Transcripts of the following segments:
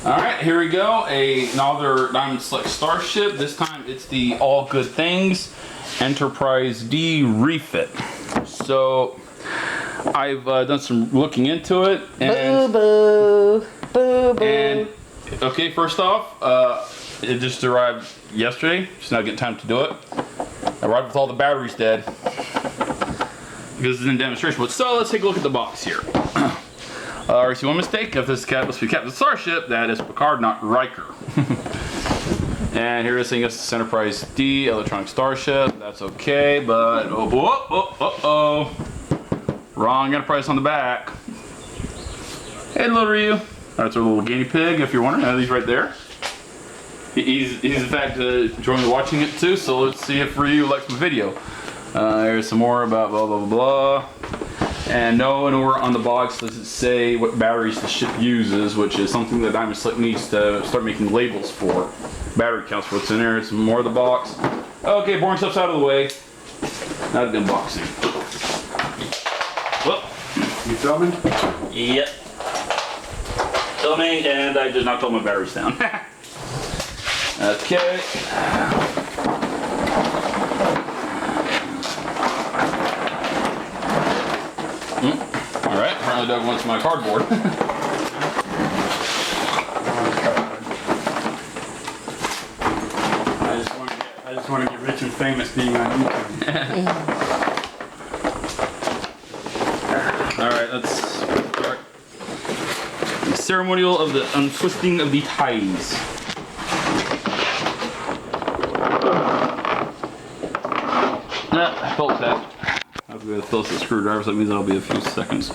Alright, here we go. Another Diamond Select Starship. This time it's the All Good Things Enterprise D refit. So I've done some looking into it. And, boo boo. Boo boo. And, okay, first off, it just arrived yesterday. Just not getting time to do it. I arrived with all the batteries dead. Because it's in demonstration mode. So let's take a look at the box here. Alright, so one mistake. If this must be Captain Starship, that is Picard, not Riker. And here is saying it's Enterprise D, Electronic Starship. That's okay, but wrong Enterprise on the back. Hey, little Ryu. That's our little guinea pig, if you're wondering. He's right there. He's in fact enjoying watching it too. So let's see if Ryu likes my video. Here's some more about blah blah blah. And nowhere on the box does it say what batteries the ship uses, which is something that Diamond Select needs to start making labels for. Battery counts for what's in there. Some more of the box. Okay, boring stuff's out of the way. Now the unboxing. Well, you filming? Yep. Filming, and I did not pull my batteries down. Okay. Alright, apparently Doug wants my cardboard. I just want to get rich and famous being on YouTube. Alright, let's start. The ceremonial of the untwisting of the ties. Phillips head. I have to go to Phillips with a screwdriver, so that means that'll be a few seconds.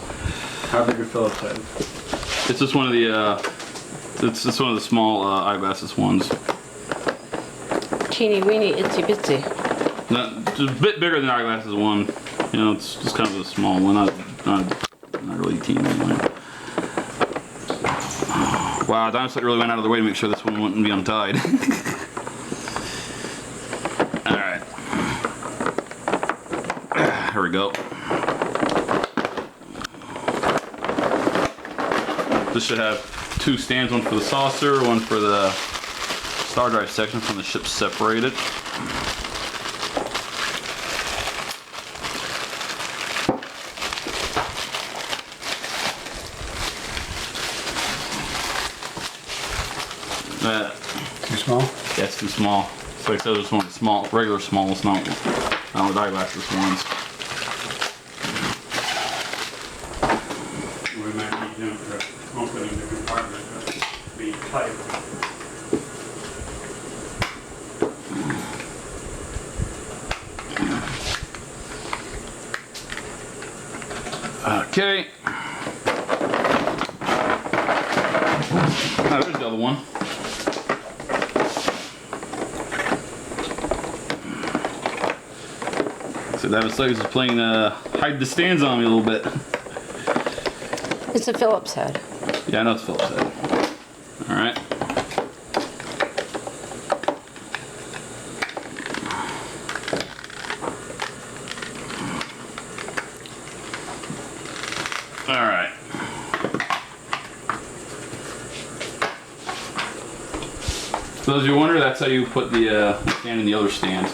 How big a Phillips head? It's just one of the it's one of the small eyeglasses ones. Teeny weeny itsy bitsy. Just a bit bigger than eyeglasses one. You know, it's just kind of a small one, not really teeny anyway. Wow, Diamond Select really went out of their way to make sure this one wouldn't be untied. Alright. Here we go. This should have two stands, one for the saucer, one for the star drive section from the ship separated. Too small? Yeah, it's too small. So like I said, this one is small, regular small, it's not with eyeglasses ones. We might need them for opening the compartment, but be tight. Okay. Oh, there's the other one. So David Select is playing hide the stands on me a little bit. It's a Phillips head. Yeah, I know it's Phillips head. Alright. Alright. So as you wonder, that's how you put the stand in the other stand.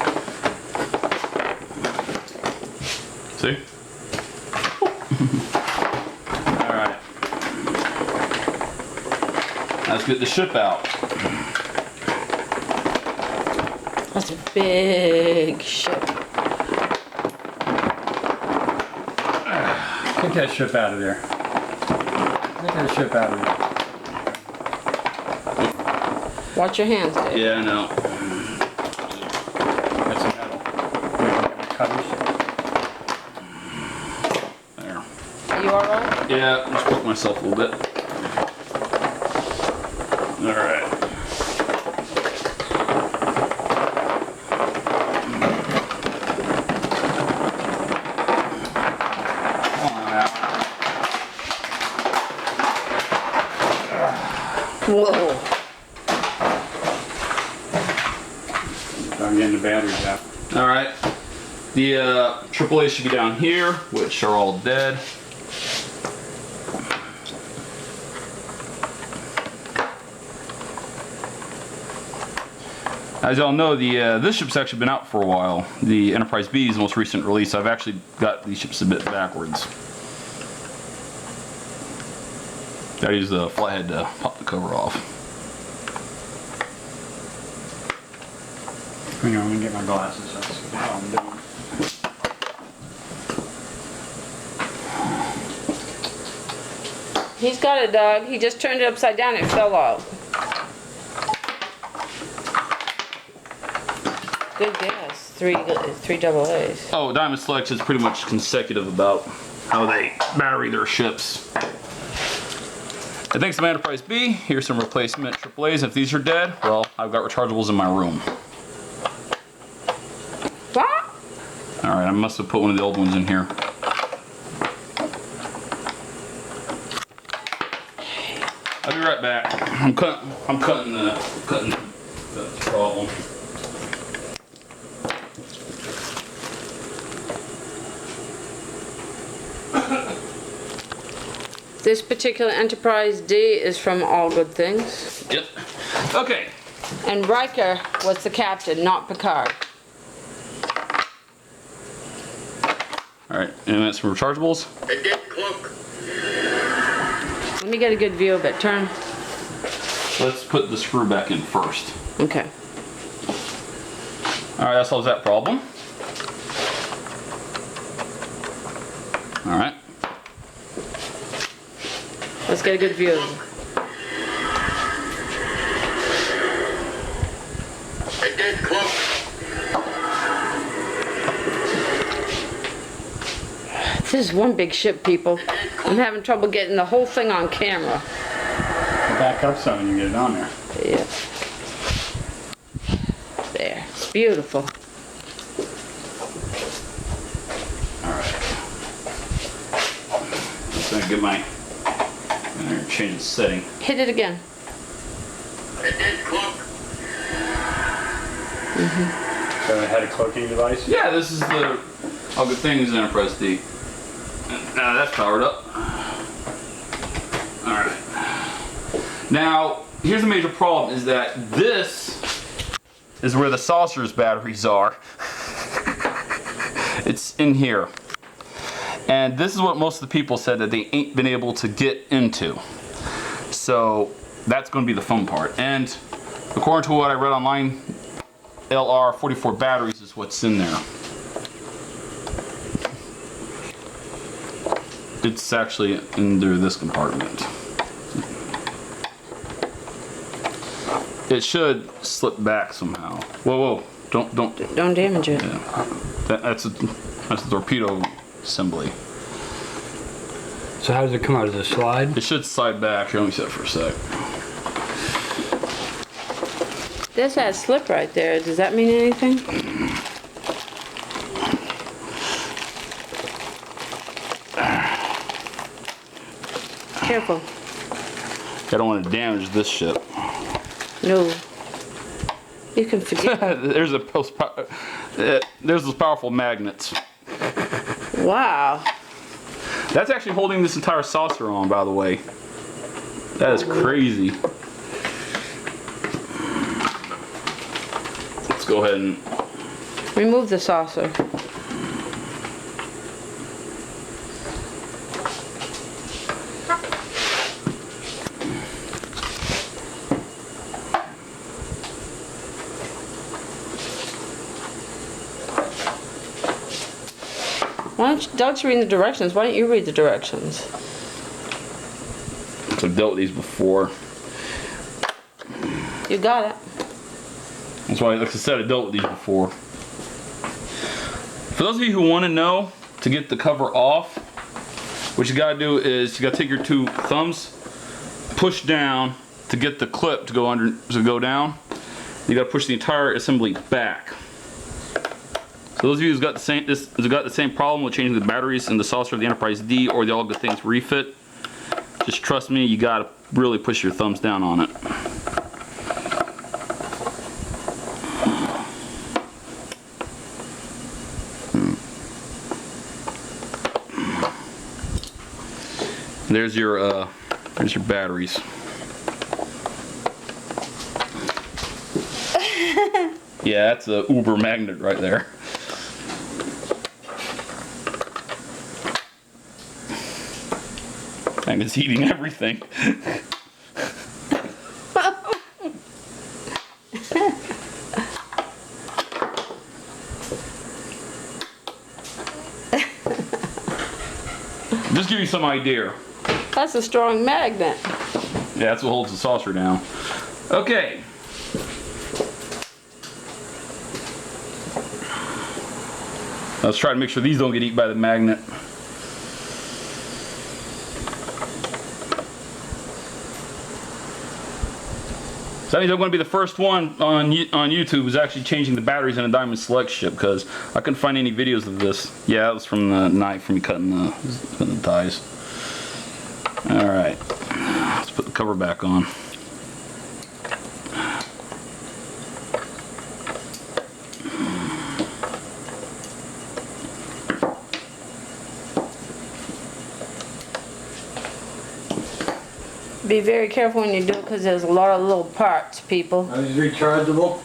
See? Alright. Let's get the ship out. That's a big ship. Get that ship out of there. Get that ship out of there. Watch your hands, Dave. Yeah, I know. Got some metal. Cutters. There. Are you alright? Yeah, just poke myself a little bit. Alright. Whoa. I'm getting the batteries out. Alright. The AAA should be down here, which are all dead. As y'all know, this ship's actually been out for a while. The Enterprise B is the most recent release. I've actually got these ships a bit backwards. Gotta use the flathead to pop the cover off. Hang on, let me get my glasses. That's what I'm doing. He's got it, Doug. He just turned it upside down. It fell out. Good guess. Three double A's. Oh, Diamond Select is pretty much consecutive about how they battery their ships. And thanks to my Enterprise B, here's some replacement AAAs. If these are dead, well, I've got rechargeables in my room. What? Alright, I must have put one of the old ones in here. I'll be right back. I'm cutting the problem. This particular Enterprise D is from All Good Things. Yep. Okay. And Riker was the captain, not Picard. Alright, and that's some rechargeables. Let me get a good view of it. Turn. Let's put the screw back in first. Okay. Alright, that solves that problem. Alright. Let's get a good view. This is one big ship, people. I'm having trouble getting the whole thing on camera. Back up some and you get it on there. Yeah. There. It's beautiful. Alright. Just gonna get my... I'm gonna change the setting. Hit it again. So it had a cloaking device? Yeah, this is the All Good Things Enterprise D. Now that's powered up. Alright. Now, here's the major problem, is that this is where the saucer's batteries are. It's in here. And this is what most of the people said that they ain't been able to get into. So that's going to be the fun part. And according to what I read online, LR44 batteries is what's in there. It's actually under this compartment. It should slip back somehow. Whoa, whoa! Don't damage it. Yeah. That's a torpedo assembly. So how does it come out? Does it slide? It should slide back. Here, let me set it for a sec. There's that slip right there. Does that mean anything? Careful. I don't want to damage this ship. No. You can forget. There's those powerful magnets. Wow. That's actually holding this entire saucer on, by the way. That is crazy. Let's go ahead and... Remove the saucer. Why don't you, Doug's reading the directions. Why don't you read the directions? I've dealt with these before. You got it. That's why, like I said, I dealt with these before. For those of you who want to know to get the cover off, what you gotta do is you gotta take your two thumbs, push down to get the clip to go down. You gotta push the entire assembly back. So those of you who's got the same problem with changing the batteries in the saucer of the Enterprise D or the All Good Things refit, just trust me, you gotta really push your thumbs down on it. There's your batteries. Yeah, that's a uber magnet right there. And it's eating everything. Just give you some idea. That's a strong magnet. Yeah, that's what holds the saucer down. Okay. Let's try to make sure these don't get eaten by the magnet. So that means I'm going to be the first one on YouTube who's actually changing the batteries in a Diamond Select ship, because I couldn't find any videos of this. Yeah, that was from the knife, from me cutting the ties. Alright, let's put the cover back on. Be very careful when you do it because there's a lot of little parts, people. Are these rechargeable?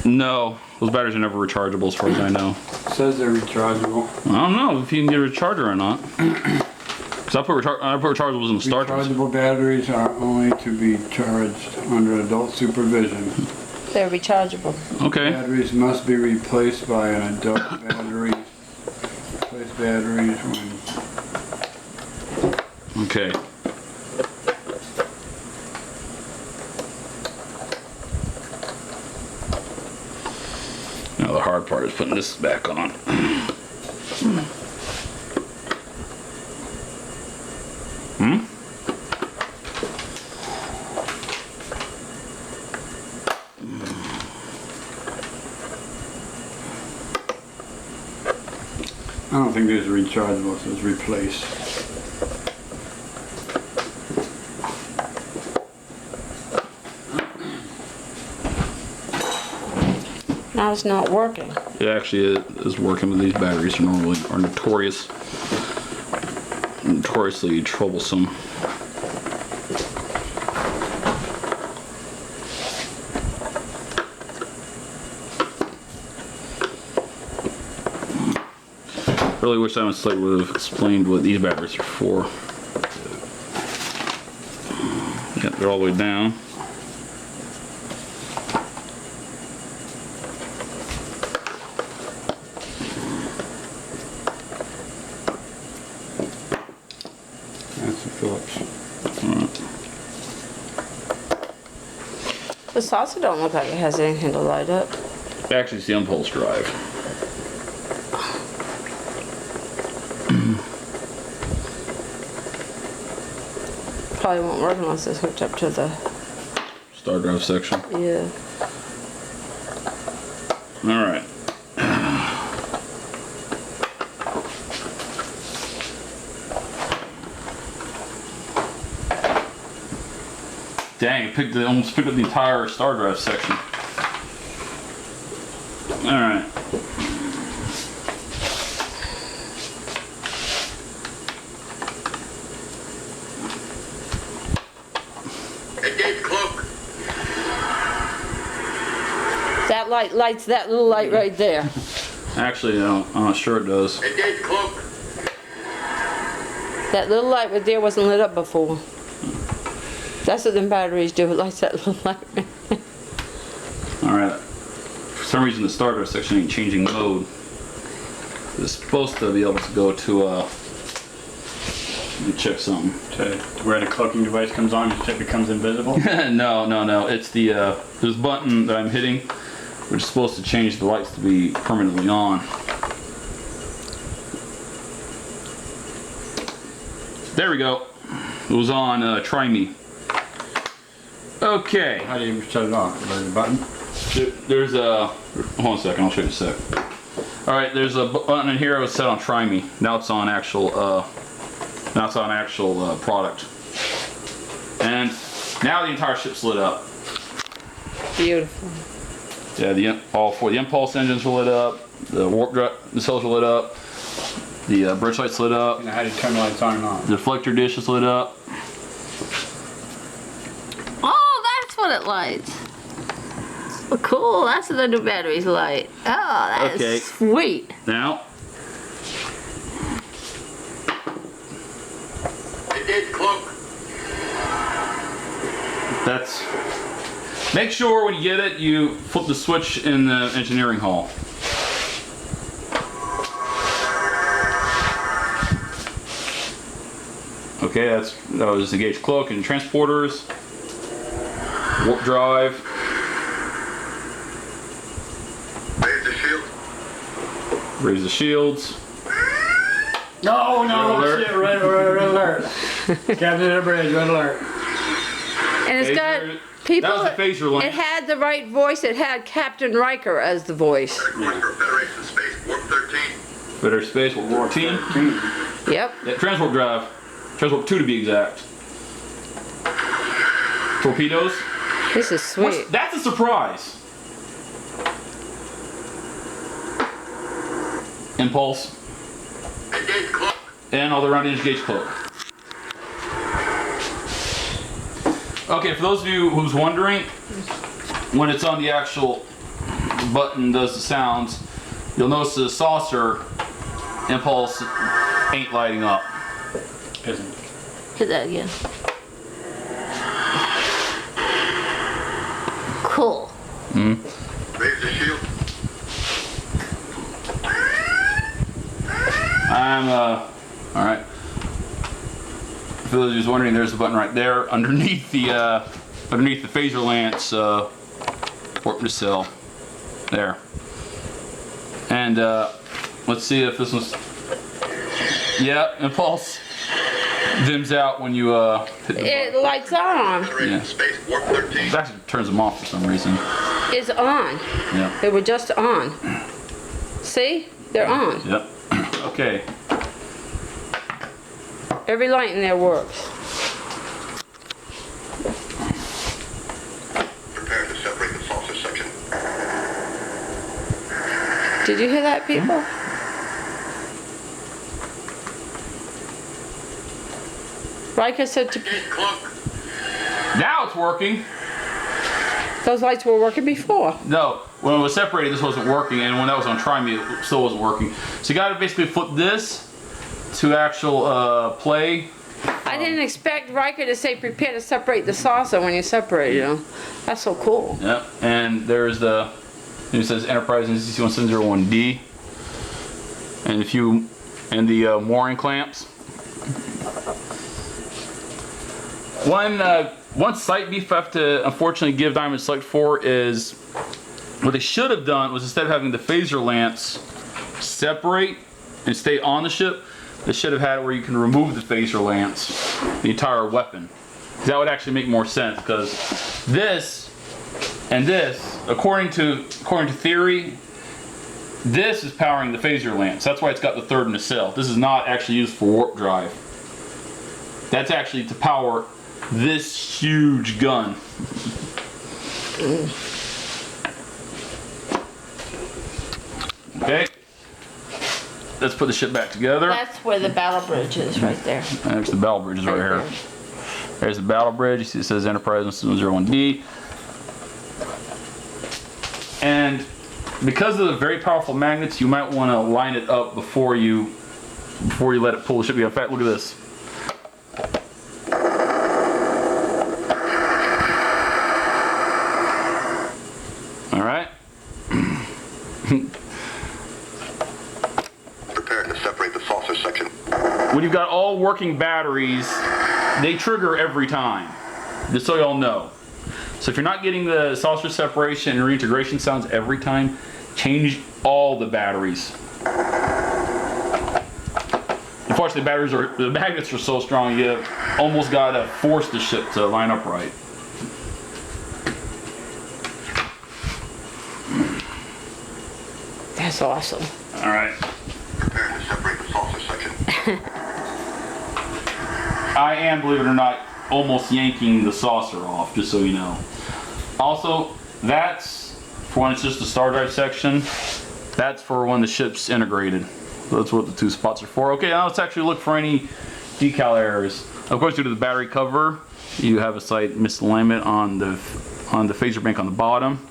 No, those batteries are never rechargeable as far as I know. It says they're rechargeable. I don't know if you can get a charger or not. Because I put rechargeables in the starters. Rechargeable batteries are only to be charged under adult supervision. They're rechargeable. Okay. Batteries must be replaced by an adult battery. Replace batteries when... Okay. Now the hard part is putting this back on. I don't think there's rechargeable, it says replace. Now it's not working. It actually is working, with these batteries are notoriously troublesome. Really wish Diamond Select would have explained what these batteries are for. Yeah, they're all the way down. That's the Phillips. The saucer don't look like it has anything to light up. Actually, it's the impulse drive. Probably won't work unless it's hooked up to the... Star drive section. Yeah. Alright. Dang, it almost picked up the entire star drive section. Alright. That light lights that little light right there. Actually, no, I'm not sure it does. That little light right there wasn't lit up before. That's what them batteries do, it lights that little light. Alright. For some reason the star drive section ain't changing mode. It's supposed to be able to go to let me check something. To where the cloaking device comes on, it becomes invisible. No. It's the this button that I'm hitting, which is supposed to change the lights to be permanently on. There we go. It was on Try Me. Okay. How do you shut it off? There's a button? There's a... Hold on a second, I'll show you in a sec. Alright, there's a button in here. It was set on Try Me. Now it's on actual... product. And now the entire ship's lit up. Beautiful. Yeah, all four. The impulse engines were lit up. The warp drive nacelles were lit up. The bridge lights lit up. You know how to turn the lights on and off. The deflector dish is lit up. Oh, that's what it lights. Oh, cool. That's what the new batteries light. Oh, that's Okay. sweet. Now, It did cloak. that's. Make sure when you get it, you flip the switch in the engineering hall. Okay, that was engage cloak and transporters. Warp drive. Raise the shield. Raise the shields. No, no, Alert. shit, red alert. Captain of the bridge, red alert. And it's got Phaser- people. that was the phaser line. It had the right voice. It had Captain Riker as the voice. Course for Federation Space Warp 13. Better space, World War 14. Yep. Yeah, transport drive. Transport 2 to be exact. Torpedoes. This is sweet. That's a surprise. Impulse. It did cloak. And all the round engage cloak. Okay, for those of you who's wondering, when it's on the actual button does the sounds, you'll notice the saucer impulse ain't lighting up. Isn't. Hit that again. Cool. Raise the shield. Alright. For those who's wondering, there's a button right there underneath the phaser lance warp nacelle. There. And let's see if this one's. Yeah, impulse dims out when you hit the It button. lights on. Federation Yeah. Space Warp 13. It actually turns them off for some reason. It's on. Yeah. They were just on. See? They're on. Yep. Okay. Every light in there works. Prepare to separate the saucer section. Did you hear that, people? Riker said to. It did cloak. Now it's working. Those lights were working before. No, when it was separated, this wasn't working, and when that was on try-me, it still wasn't working. So you got to basically flip this to actual play. I didn't expect Riker to say prepare to separate the saucer when you separate them. That's so cool. Yep. And there's the. It says Enterprise NCC-1701-D, and the mooring clamps. One slight beef I have to unfortunately give Diamond Select for is what they should have done was instead of having the phaser lance separate and stay on the ship, they should have had it where you can remove the phaser lance, the entire weapon. That would actually make more sense because this and this, according to theory, this is powering the phaser lance. That's why it's got the third nacelle. This is not actually used for warp drive. That's actually to power this huge gun. Okay. Let's put the ship back together. That's where the battle bridge is, right there. There's the battle bridge is right here. There's the battle bridge. You see it says Enterprise 1701-D. And because of the very powerful magnets, you might want to line it up before you let it pull the ship. In fact, look at this. All right. Prepare to separate the saucer section. When you've got all working batteries, they trigger every time. Just so y'all know. So if you're not getting the saucer separation and reintegration sounds every time, change all the batteries. Unfortunately, the magnets are so strong, you almost gotta force the ship to line up right. That's awesome. All right. Prepare to separate the saucer section. I am, believe it or not, almost yanking the saucer off, just so you know. Also, that's for when it's just the star drive section. That's for when the ship's integrated. So that's what the two spots are for. Okay, now let's actually look for any decal errors. Of course, due to the battery cover, you have a slight misalignment on the phaser bank on the bottom.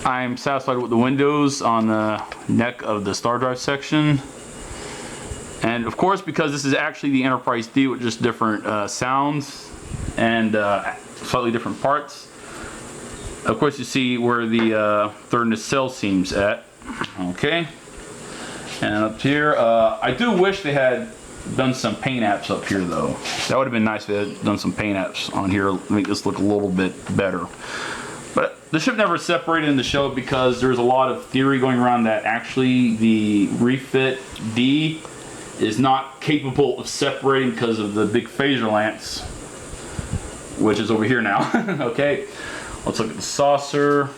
I'm satisfied with the windows on the neck of the star drive section. And of course, because this is actually the Enterprise D with just different sounds and slightly different parts, of course you see where the third nacelle seam's at. Okay. And up here, I do wish they had done some paint apps up here though. That would have been nice if they had done some paint apps on here to make this look a little bit better. But the ship never separated in the show because there's a lot of theory going around that actually the refit D is not capable of separating because of the big phaser lance, which is over here now. Okay, let's look at the saucer.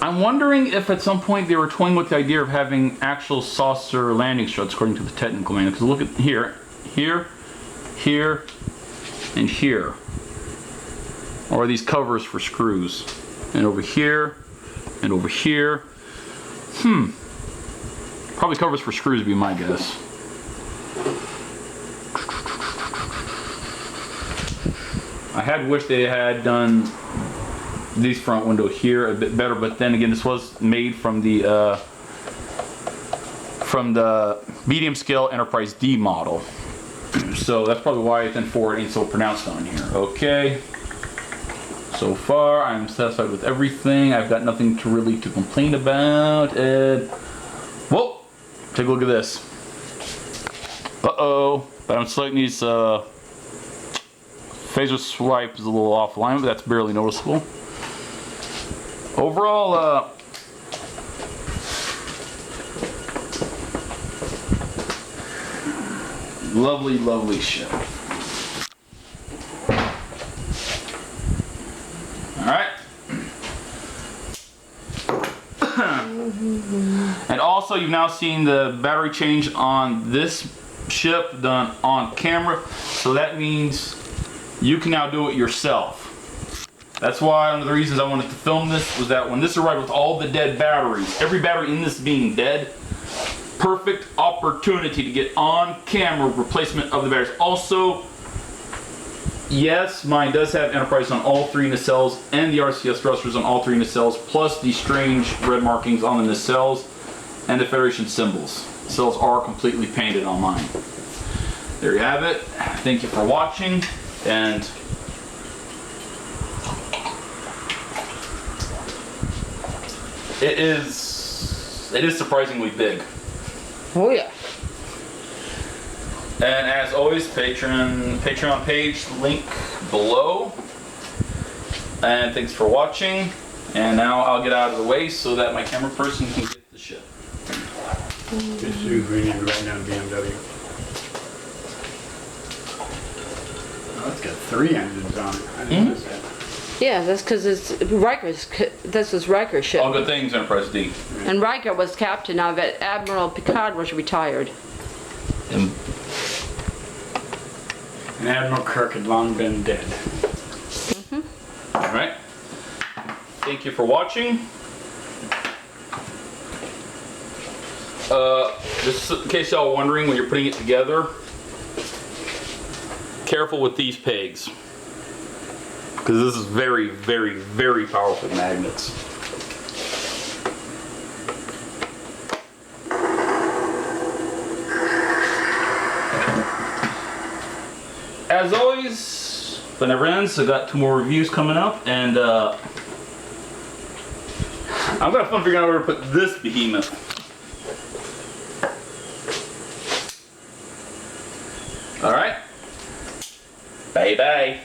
I'm wondering if at some point they were toying with the idea of having actual saucer landing struts according to the technical manual. Because look at here, here, here, and here. Or these covers for screws. And over here, and over here. Probably covers for screws would be my guess. I had wished they had done these front window here a bit better, but then again, this was made from the medium scale Enterprise D model. So that's probably why 10-4 ain't so pronounced on here. Okay. So far, I'm satisfied with everything. I've got nothing to really complain about. And whoa, take a look at this. Uh-oh, but I'm selecting these phaser swipe is a little off line, but that's barely noticeable. Overall, lovely, lovely ship. Alright. And also, you've now seen the battery change on this ship done on camera, so that means you can now do it yourself. That's why one of the reasons I wanted to film this was that when this arrived with all the dead batteries, every battery in this being dead, perfect opportunity to get on camera replacement of the batteries. Also, yes, mine does have Enterprise on all three nacelles and the RCS thrusters on all three nacelles, plus the strange red markings on the nacelles and the Federation symbols. Nacelles are completely painted on mine. There you have it. Thank you for watching, and it is surprisingly big. Oh yeah. And as always, Patreon page link below. And thanks for watching. And now I'll get out of the way so that my camera person can get the ship. Just so we need to write down BMW. Oh, it's got 3 engines on it. I didn't notice that. Yeah, that's because it's Riker's. This was Riker's ship, All good things, Enterprise D. and Riker was captain of it. Admiral Picard was retired. And And Admiral Kirk had long been dead. Alright. Thank you for watching. Just in case y'all are wondering when you're putting it together, careful with these pegs. Because this is very, very, very powerful magnets. As always, but never ends. I got 2 more reviews coming up, and I'm gonna have fun figuring out where to put this behemoth. All right. Bye bye.